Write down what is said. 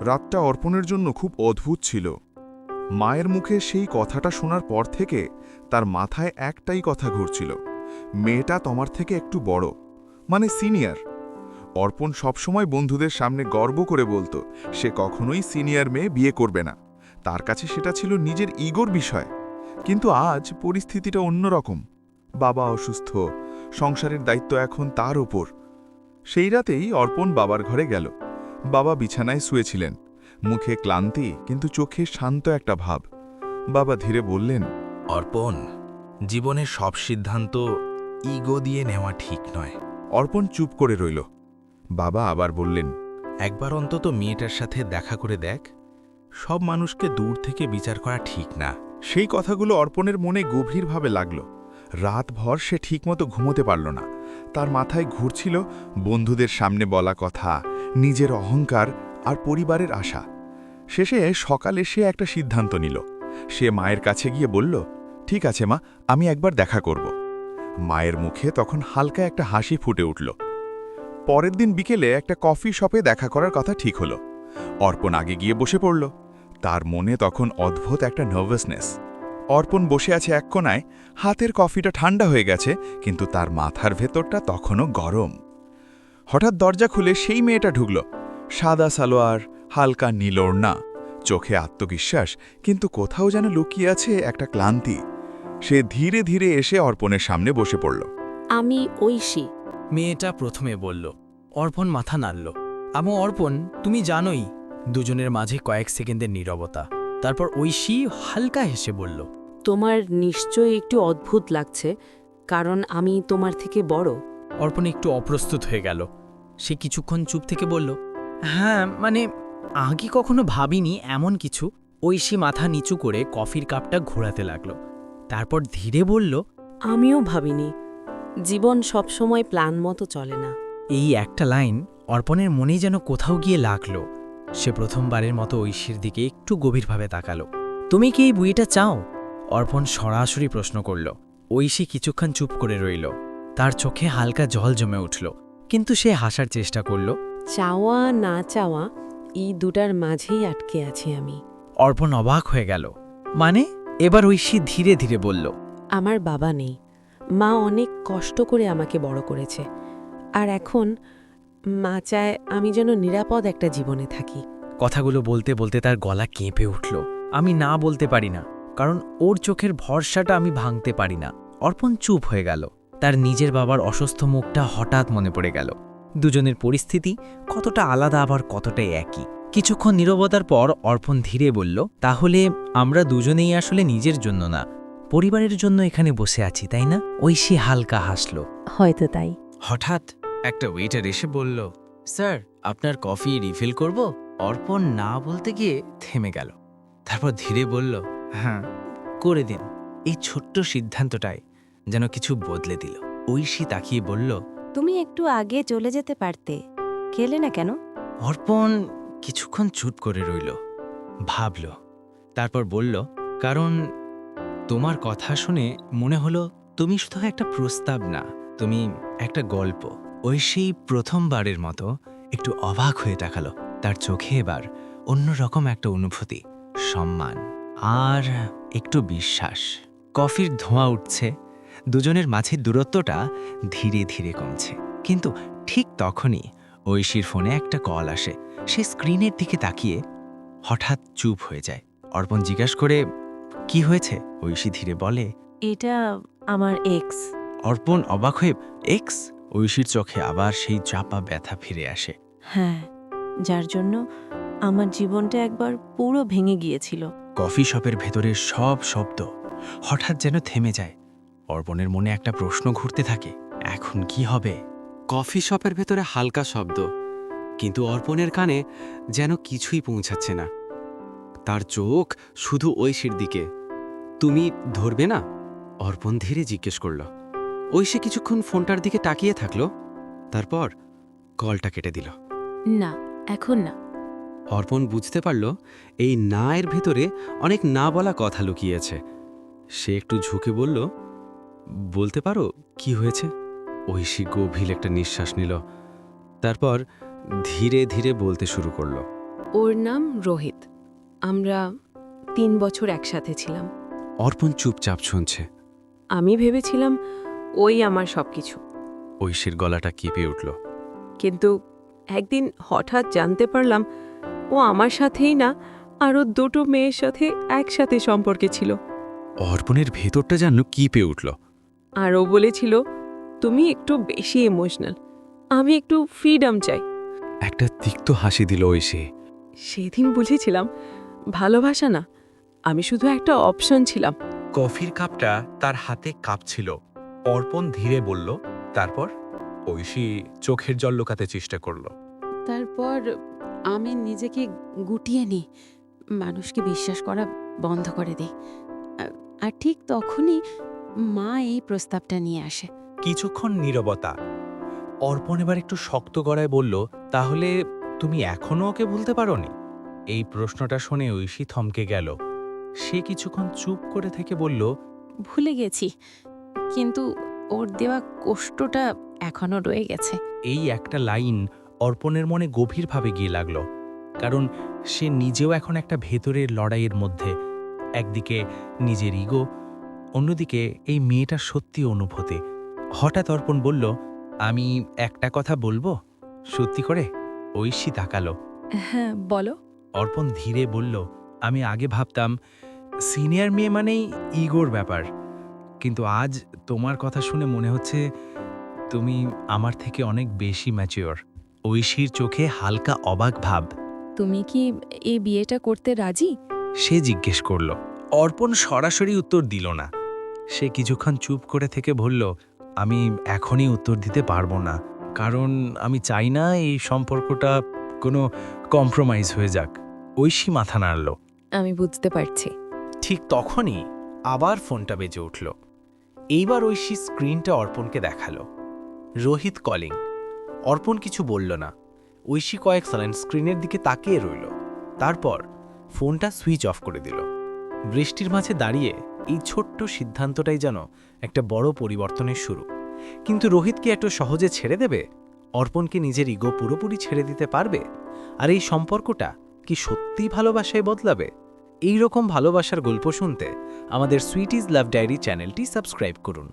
রাতটা অর্পণের জন্য খুব অদ্ভুত ছিল। মায়ের মুখে সেই কথাটা শোনার পর থেকে তার মাথায় একটাই কথা ঘুরছিল, মেয়েটা তোমার থেকে একটু বড়, মানে সিনিয়র। অর্পণ সবসময় বন্ধুদের সামনে গর্ব করে বলতো সে কখনোই সিনিয়র মেয়ে বিয়ে করবে না, তার কাছে সেটা ছিল নিজের ইগোর বিষয়। কিন্তু আজ পরিস্থিতিটা অন্যরকম। বাবা অসুস্থ, সংসারের দায়িত্ব এখন তার ওপর। সেই রাতেই অর্পণ বাবার ঘরে গেল। বাবা বিছানায় শুয়েছিলেন, মুখে ক্লান্তি কিন্তু চোখে শান্ত একটা ভাব। বাবা ধীরে বললেন, অর্পণ, জীবনের সব সিদ্ধান্ত ইগো দিয়ে নেওয়া ঠিক নয়। অর্পণ চুপ করে রইল। বাবা আবার বললেন, একবার অন্তত মেয়েটার সাথে দেখা করে দেখ। সব মানুষকে দূর থেকে বিচার করা ঠিক না। সেই কথাগুলো অর্পণের মনে গভীরভাবে লাগল। রাতভর সে ঠিকমতো ঘুমোতে পারল না। তার মাথায় ঘুরছিল বন্ধুদের সামনে বলা কথা, নিজের অহংকার আর পরিবারের আশা। শেষে সকালে সে একটা সিদ্ধান্ত নিল। সে মায়ের কাছে গিয়ে বলল, ঠিক আছে মা, আমি একবার দেখা করব। মায়ের মুখে তখন হালকা একটা হাসি ফুটে উঠল। পরের দিন বিকেলে একটা কফি শপে দেখা করার কথা ঠিক হলো। অর্পণ আগে গিয়ে বসে পড়ল। তার মনে তখন অদ্ভুত একটা নার্ভাসনেস। অর্পণ বসে আছে এক কোনায়, হাতের কফিটা ঠান্ডা হয়ে গেছে, কিন্তু তার মাথার ভেতরটা তখনও গরম। হঠাৎ দরজা খুলে সেই মেয়েটা ঢুকল। সাদা সালোয়ার, হালকা নীল ওড়না, চোখে আত্মবিশ্বাস, কিন্তু কোথাও যেন লুকিয়ে আছে একটা ক্লান্তি। সে ধীরে ধীরে এসে অর্পণের সামনে বসে পড়ল। আমি ঐশী। মেয়েটা প্রথমে বলল। অর্পণ মাথা নাড়ল। অর্পণ, তুমি জানোই। দুজনের মাঝে কয়েক সেকেন্ডের নীরবতা। তারপর ঐশী হালকা হেসে বলল, তোমার নিশ্চয়ই একটু অদ্ভুত লাগছে, কারণ আমি তোমার থেকে বড়। অর্পণ একটু অপ্রস্তুত হয়ে গেল। সে কিছুক্ষণ চুপ থেকে বলল, হ্যাঁ, মানে আগে কখনো ভাবিনি এমন কিছু। ঐশী মাথা নিচু করে কফির কাপটা ঘোরাতে লাগল। তারপর ধীরে বলল, আমিও ভাবিনি। জীবন সবসময় প্ল্যান মতো চলে না। এই একটা লাইন অর্পণের মনেই যেন কোথাও গিয়ে লাগল। সে প্রথমবারের মতো ঐশীর দিকে একটু গভীরভাবে তাকালো। তুমি কি এই বইটা চাও? অর্পণ সরাসরি প্রশ্ন করল। ঐশী কিছুক্ষণ চুপ করে রইল। তার চোখে হালকা জল জমে উঠল, কিন্তু সে হাসার চেষ্টা করল। চাওয়া না চাওয়া এই দুটার মাঝেই আটকে আছি আমি। অর্পণ অবাক হয়ে গেল। মানে? এবার ঐশী ধীরে ধীরে বলল, আমার বাবা নেই। মা অনেক কষ্ট করে আমাকে বড় করেছে, আর এখন মা চায় আমি যেন নিরাপদ একটা জীবনে থাকি। কথাগুলো বলতে বলতে তার গলা কেঁপে উঠল। আমি না বলতে পারি না, কারণ ওর চোখের ভরসাটা আমি ভাঙতে পারি না। অর্পণ চুপ হয়ে গেল। তার নিজের বাবার অসুস্থ মুখটা হঠাৎ মনে পড়ে গেল। দুজনের পরিস্থিতি কতটা আলাদা, আবার কতটাই একই। কিছুক্ষণ নীরবতার পর অর্পণ ধীরে বলল, তাহলে আমরা দুজনেই আসলে নিজের জন্য না, পরিবারের জন্য এখানে বসে আছি, তাই না? ঐশী হালকা হাসল। হয়তো তাই। হঠাৎ একটা ওয়েটার এসে বলল, স্যার, আপনার কফি রিফিল করব? অর্পণ না বলতে গিয়ে থেমে গেল। তারপর ধীরে বলল, হ্যাঁ, করে দিন। এই ছোট্ট সিদ্ধান্তটাই যেন কিছু বদলে দিল। ঐশী তাকিয়ে বলল, তুমি একটু আগে চলে যেতে পারতে, খেলে না কেন? অর্পণ কিছুক্ষণ চুপ করে রইল, ভাবল। তারপর বলল, কারণ তোমার কথা শুনে মনে হলো তুমি শুধু একটা প্রস্তাব না, তুমি একটা গল্প। ঐশী প্রথমবারের মতো একটু অবাক হয়ে তাকালো। তার চোখে এবার অন্যরকম একটা অনুভূতি, সম্মান আর একটু বিশ্বাস। কফির ধোঁয়া উঠছে, দুজনের মাঝে দূরত্বটা ধীরে ধীরে কমছে। কিন্তু ঠিক তখনই ঐশীর ফোনে একটা কল আসে। সে স্ক্রিনের দিকে তাকিয়ে হঠাৎ চুপ হয়ে যায়। অর্পণ জিজ্ঞাসা করে, কি হয়েছে? ঐশী ধীরে বলে, এটা আমার এক্স। অর্পণ অবাক হয়ে, এক্স? ঐশীর চোখে আবার সেই চাপা ব্যথা ফিরে আসে। হ্যাঁ, যার জন্য আমার জীবনটা একবার পুরো ভেঙে গিয়েছিল। কফি শপের ভেতরের সব শব্দ হঠাৎ যেন থেমে যায়। অর্পণের মনে একটা প্রশ্ন ঘুরতে থাকে, এখন কি হবে? কফি শপের ভেতরে হালকা শব্দ, কিন্তু অর্পণের কানে যেন কিছুই পৌঁছাচ্ছে না। তার চোখ শুধু ঐশীর দিকে। তুমি ধরবে না? অর্পণ ধীরে জিজ্ঞেস করল। ঐশী কিছুক্ষণ ফোনটার দিকে তাকিয়ে থাকল, তারপর কলটা কেটে দিল। না, এখন না। অর্পণ বুঝতে পারল এই না এর ভেতরে অনেক না বলা কথা লুকিয়েছে। সে একটু ঝুঁকে বলল, বলতে পারো কি হয়েছে? ঐশী গভীর একটা নিঃশ্বাস নিল, তারপর ধীরে ধীরে বলতে শুরু করল। ওর নাম রোহিত। আমরা 3 বছর একসাথে ছিলাম। অর্পণ চুপচাপ শুনছে। আমি ভেবেছিলাম ওই আমার সবকিছু, ঐশীর গলাটা কেঁপে উঠল। কিন্তু একদিন হঠাৎ জানতে পারলাম ও আমার সাথেই না, আরও 2টো মেয়ের সাথে একসাথে সম্পর্কে ছিল। অর্পণের ভেতরটা যেন কেঁপে উঠল। আর ও বলেছিল, তুমি একটু বেশি ইমোশনাল, আমি একটু ফ্রিডম চাই। একটা তিক্ত হাসি দিল ঐশী। সেদিন বুঝেছিলাম ভালোবাসা না, আমি শুধু একটা অপশন ছিলাম। কফির কাপটা তার হাতে কাঁপছিল। অর্পণ ধীরে বলল, তারপর? ঐশী চোখের জল লুকাতে চেষ্টা করল। তারপর আমি নিজেকে গুটিয়ে নিই, মানুষকে বিশ্বাস করা বন্ধ করে দিই। আর ঠিক তখনই মা এই প্রস্তাবটা নিয়ে আসে। কিছুক্ষণ নীরবতা। অর্পণ এবার একটু শক্ত গলায় বলল, তাহলে তুমি এখনো ওকে ভুলতে পারোনি? এই প্রশ্নটা শুনে ঐশী থমকে গেল। সে কিছুক্ষণ চুপ করে থেকে বলল, ভুলে গেছি, কিন্তু ওর দেওয়া কষ্টটা এখনো রয়ে গেছে। এই একটা লাইন অর্পণের মনে গভীরভাবে গিয়ে লাগল। কারণ সে নিজেও এখন একটা ভেতরের লড়াইয়ের মধ্যে। একদিকে নিজের ইগো, অন্যদিকে এই মেয়েটার সত্যি অনুভূতি। হঠাৎ অর্পণ বলল, আমি একটা কথা বলবো? সত্যি করে? ঐশী তাকালো। হ্যাঁ, বলো। অর্পণ ধীরে বলল, আমি আগে ভাবতাম সিনিয়র মেয়ে মানেই ইগোর ব্যাপার, কিন্তু আজ তোমার কথা শুনে মনে হচ্ছে তুমি আমার থেকে অনেক বেশি ম্যাচিওর। ঐশীর চোখে হালকা অবাক ভাব। তুমি কি এই বিয়েটা করতে রাজি? সে জিজ্ঞেস করল। অর্পণ সরাসরি উত্তর দিল না। সে কিছুক্ষণ চুপ করে থেকে বলল, আমি এখনই উত্তর দিতে পারবো না, কারণ আমি চাই না এই সম্পর্কটা কোনো কম্প্রোমাইজ হয়ে যাক। ঐশী মাথা নাড়ল। আমি বুঝতে পারছি। ঠিক তখনই আবার ফোনটা বেজে উঠল। এইবার ঐশী স্ক্রিনটা অর্পণকে দেখালো। রোহিত কলিং। অর্পণ কিছু বলল না। ঐশী কয়েক সেকেন্ড স্ক্রিনের দিকে তাকিয়ে রইল। তারপর ফোনটা সুইচ অফ করে দিল। বৃষ্টির মাঝে দাঁড়িয়ে এই ছোট্ট সিদ্ধান্তটাই যেন একটা বড় পরিবর্তনের শুরু। কিন্তু রোহিত কি এত সহজে ছেড়ে দেবে? অর্পণ কি নিজের ইগো পুরোপুরি ছেড়ে দিতে পারবে? আর এই সম্পর্কটা কি সত্যিই ভালোবাসায় বদলাবে? এই রকম ভালোবাসার গল্প শুনতে আমাদের সুইট ইজ লাভ ডায়েরি চ্যানেলটি সাবস্ক্রাইব করুন।